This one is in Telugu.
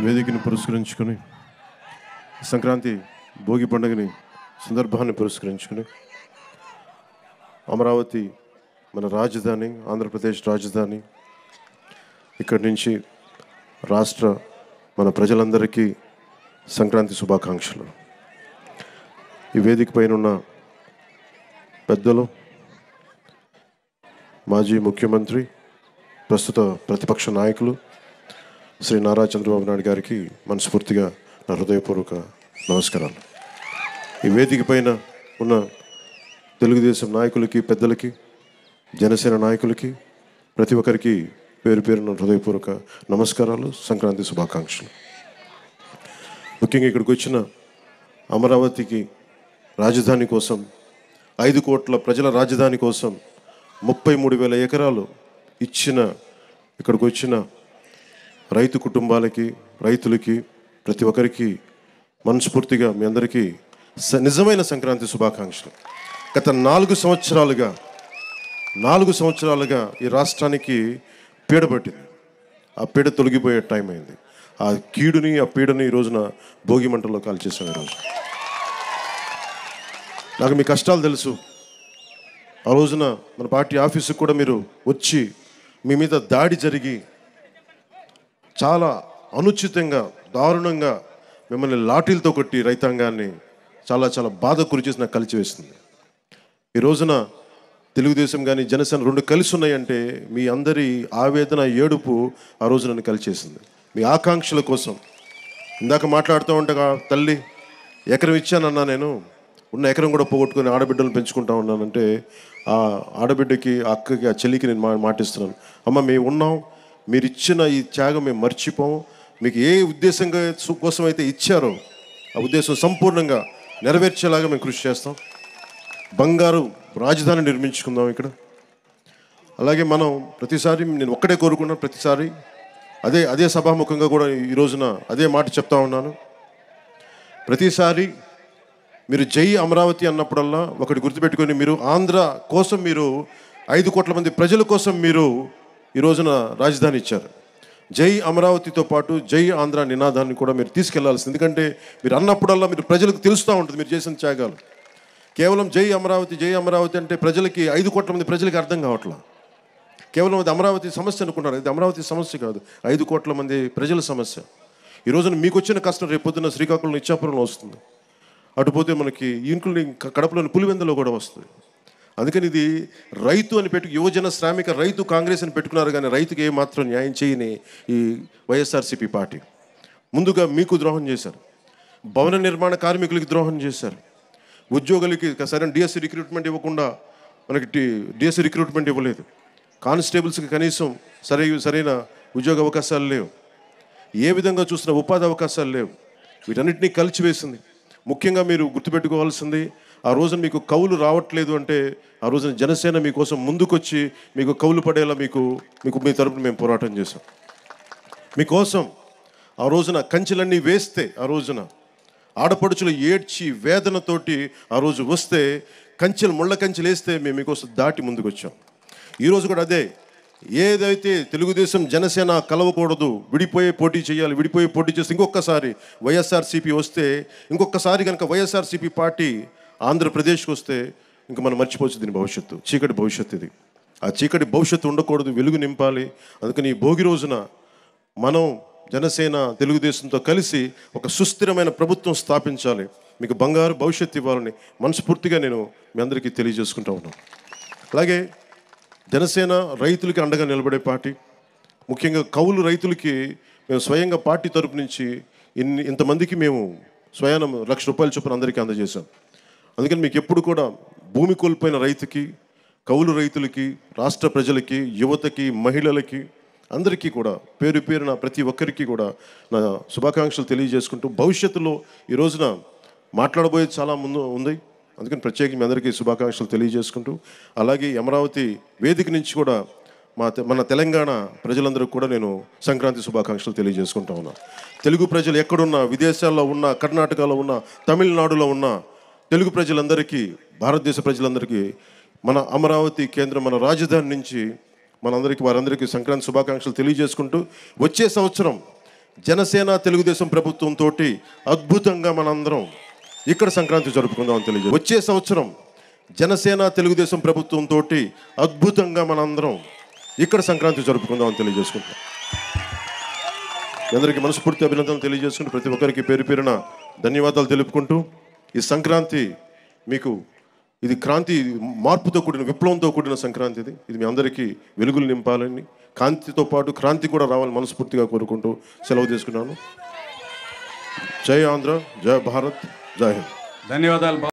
వేదికను పురస్కరించుకొని సంక్రాంతి భోగి పండుగని సందర్భాన్ని పురస్కరించుకొని అమరావతి మన రాజధాని, ఆంధ్రప్రదేశ్ రాజధాని. ఇక్కడి నుంచి రాష్ట్ర మన ప్రజలందరికీ సంక్రాంతి శుభాకాంక్షలు. ఈ వేదిక పైన ఉన్న పెద్దలు, మాజీ ముఖ్యమంత్రి, ప్రస్తుత ప్రతిపక్ష నాయకులు శ్రీ నారా చంద్రబాబు నాయుడు గారికి మనస్ఫూర్తిగా నా హృదయపూర్వక నమస్కారాలు. ఈ వేదిక పైన ఉన్న తెలుగుదేశం నాయకులకి, పెద్దలకి, జనసేన నాయకులకి, ప్రతి ఒక్కరికి పేరు పేరున హృదయపూర్వక నమస్కారాలు, సంక్రాంతి శుభాకాంక్షలు. ముఖ్యంగా ఇక్కడికి వచ్చిన అమరావతికి రాజధాని కోసం, 5 కోట్ల ప్రజల రాజధాని కోసం 33,000 ఎకరాలు ఇచ్చిన ఇక్కడికి వచ్చిన రైతు కుటుంబాలకి, రైతులకి, ప్రతి ఒక్కరికి మనస్ఫూర్తిగా మీ అందరికీ నిజమైన సంక్రాంతి శుభాకాంక్షలు. గత 4 సంవత్సరాలుగా ఈ రాష్ట్రానికి పీడ పట్టింది. ఆ పీడ తొలగిపోయే టైం అయింది. ఆ కీడుని, ఆ పీడని ఈ రోజున భోగి మంటల్లో కాల్చేసాం. ఈరోజు నాకు మీ కష్టాలు తెలుసు. ఆ రోజున మన పార్టీ ఆఫీసుకు కూడా మీరు వచ్చి మీ మీద దాడి జరిగి చాలా అనుచితంగా, దారుణంగా మిమ్మల్ని లాఠీలతో కొట్టి రైతాంగాన్ని చాలా చాలా బాధ గురి చేసి నాకు కలిచివేస్తుంది. ఈ రోజున తెలుగుదేశం కానీ జనసేన 2 కలిసి ఉన్నాయంటే మీ అందరి ఆవేదన, ఏడుపు ఆ రోజు నన్ను కలిచేసింది. మీ ఆకాంక్షల కోసం ఇందాక మాట్లాడుతూ ఉండగా, తల్లి ఎకరం ఇచ్చానన్నా, నేను ఉన్న ఎకరం కూడా పోగొట్టుకొని ఆడబిడ్డలను పెంచుకుంటా ఉన్నానంటే ఆ ఆడబిడ్డకి, ఆ అక్కకి, ఆ చెల్లికి నేను మాటిస్తున్నాను, అమ్మ మేము ఉన్నాం, మీరు ఇచ్చిన ఈ త్యాగం మేము మర్చిపోము. మీకు ఏ ఉద్దేశంగా కోసం అయితే ఇచ్చారో ఆ ఉద్దేశం సంపూర్ణంగా నెరవేర్చేలాగా మేము కృషి చేస్తాం. బంగారు రాజధాని నిర్మించుకుందాం ఇక్కడ. అలాగే మనం ప్రతిసారి, నేను ఒక్కడే కోరుకున్నాను, ప్రతిసారి అదే సభాముఖంగా కూడా ఈ రోజున అదే మాట చెప్తా ఉన్నాను. ప్రతిసారి మీరు జై అమరావతి అన్నప్పుడల్లా ఒకటి గుర్తుపెట్టుకొని, మీరు ఆంధ్ర కోసం, మీరు 5 కోట్ల మంది ప్రజల కోసం మీరు ఈ రోజున రాజధాని ఇచ్చారు. జై అమరావతితో పాటు జై ఆంధ్ర నినాదాన్ని కూడా మీరు తీసుకెళ్లాల్సింది. ఎందుకంటే మీరు అన్నప్పుడల్లా మీరు ప్రజలకు తెలుస్తూ ఉంటుంది మీరు చేసిన త్యాగాలు. కేవలం జై అమరావతి అంటే ప్రజలకి, 5 కోట్ల మంది ప్రజలకి అర్థం కావట్లా. కేవలం అది అమరావతి సమస్య అనుకున్నారు. ఇది అమరావతి సమస్య కాదు, 5 కోట్ల మంది ప్రజల సమస్య. ఈ రోజున మీకు వచ్చిన కష్టం రేపు పొద్దున్న శ్రీకాకుళం, ఇచ్చాపురంలో వస్తుంది. అటుపోతే మనకి ఇంక్లూడింగ్ కడపలోని పులివెందులో కూడా వస్తుంది. అందుకని ఇది రైతు అని యువజన శ్రామిక రైతు కాంగ్రెస్ అని పెట్టుకున్నారు, కానీ రైతుకి ఏమాత్రం న్యాయం చేయని ఈ వైఎస్ఆర్సీపీ పార్టీ ముందుగా మీకు ద్రోహం చేశారు. భవన నిర్మాణ కార్మికులకి ద్రోహం చేశారు. ఉద్యోగులకి సరైన డిఎస్సి రిక్రూట్మెంట్ ఇవ్వకుండా మనకి డిఎస్సి రిక్రూట్మెంట్ ఇవ్వలేదు. కానిస్టేబుల్స్కి కనీసం సరైన ఉద్యోగ అవకాశాలు లేవు. ఏ విధంగా చూసినా ఉపాధి అవకాశాలు లేవు. వీటన్నిటినీ కలిచివేసింది. ముఖ్యంగా మీరు గుర్తుపెట్టుకోవాల్సింది, ఆ రోజున మీకు కౌలు రావట్లేదు అంటే ఆ రోజున జనసేన మీకోసం ముందుకొచ్చి మీకు కౌలు పడేలా మీకు మీ తరపున మేము పోరాటం చేశాం. మీకోసం ఆ రోజున కంచెలన్నీ వేస్తే, ఆ రోజున ఆడపడుచులు ఏడ్చి వేదనతోటి ఆ రోజు వస్తే, ముళ్ళ కంచెలు వేస్తే మేము మీకోసం దాటి ముందుకు వచ్చాం. ఈరోజు కూడా అదే, ఏదైతే తెలుగుదేశం జనసేన కలవకూడదు, విడిపోయే పోటీ చేయాలి, విడిపోయే పోటీ చేస్తే ఇంకొకసారి వైఎస్ఆర్సీపీ వస్తే, ఇంకొకసారి కనుక వైఎస్ఆర్సీపీ పార్టీ ఆంధ్రప్రదేశ్కి వస్తే ఇంకా మనం మర్చిపోవచ్చు దీని భవిష్యత్తు. చీకటి భవిష్యత్తు ఇది. ఆ చీకటి భవిష్యత్తు ఉండకూడదు, వెలుగు నింపాలి. అందుకని ఈ భోగి రోజున మనం జనసేన, తెలుగుదేశంతో కలిసి ఒక సుస్థిరమైన ప్రభుత్వం స్థాపించాలి, మీకు బంగారు భవిష్యత్తు ఇవ్వాలని మనస్ఫూర్తిగా నేను మీ అందరికీ తెలియజేసుకుంటా ఉన్నాను. అలాగే జనసేన రైతులకి అండగా నిలబడే పార్టీ. ముఖ్యంగా కౌలు రైతులకి మేము స్వయంగా పార్టీ తరపు నుంచి ఇంతమందికి మేము స్వయాన ₹1,00,000 చొప్పున అందరికీ అందజేశాం. అందుకని మీకు ఎప్పుడు కూడా భూమి కోల్పోయిన రైతుకి, కౌలు రైతులకి, రాష్ట్ర ప్రజలకి, యువతకి, మహిళలకి, అందరికీ కూడా పేరు పేరున ప్రతి ఒక్కరికి కూడా నా శుభాకాంక్షలు తెలియజేసుకుంటూ, భవిష్యత్తులో ఈ రోజున మాట్లాడబోయేది చాలా ముందు ఉంది. అందుకని ప్రత్యేకంగా మీ అందరికీ శుభాకాంక్షలు తెలియజేసుకుంటూ, అలాగే అమరావతి వేదిక నుంచి కూడా మన తెలంగాణ ప్రజలందరికీ కూడా నేను సంక్రాంతి శుభాకాంక్షలు తెలియజేసుకుంటా ఉన్నా. తెలుగు ప్రజలు ఎక్కడున్నా, విదేశాల్లో ఉన్న, కర్ణాటకలో ఉన్న, తమిళనాడులో ఉన్న తెలుగు ప్రజలందరికీ, భారతదేశ ప్రజలందరికీ మన అమరావతి కేంద్రం, మన రాజధాని నుంచి వారందరికీ సంక్రాంతి శుభాకాంక్షలు తెలియజేసుకుంటూ, వచ్చే సంవత్సరం జనసేన తెలుగుదేశం ప్రభుత్వంతో అద్భుతంగా మనందరం ఇక్కడ సంక్రాంతి జరుపుకుందామని తెలియజేస్తాం. వచ్చే సంవత్సరం జనసేన తెలుగుదేశం ప్రభుత్వంతో అద్భుతంగా మనందరం ఇక్కడ సంక్రాంతి జరుపుకుందామని తెలియజేసుకుంటాం. అందరికీ మనస్ఫూర్తి అభినందనలు తెలియజేసుకుంటూ ప్రతి ఒక్కరికి పేరు పేరున ధన్యవాదాలు తెలుపుకుంటూ, ఈ సంక్రాంతి మీకు ఇది క్రాంతి, మార్పుతో కూడిన, విప్లవంతో కూడిన సంక్రాంతి. ఇది మీ అందరికీ వెలుగులు నింపాలని, కాంతితో పాటు క్రాంతి కూడా రావాలని మనస్ఫూర్తిగా కోరుకుంటూ సెలవు తీసుకున్నాను. జై ఆంధ్ర, జై భారత్, జై హింద్. ధన్యవాదాలు.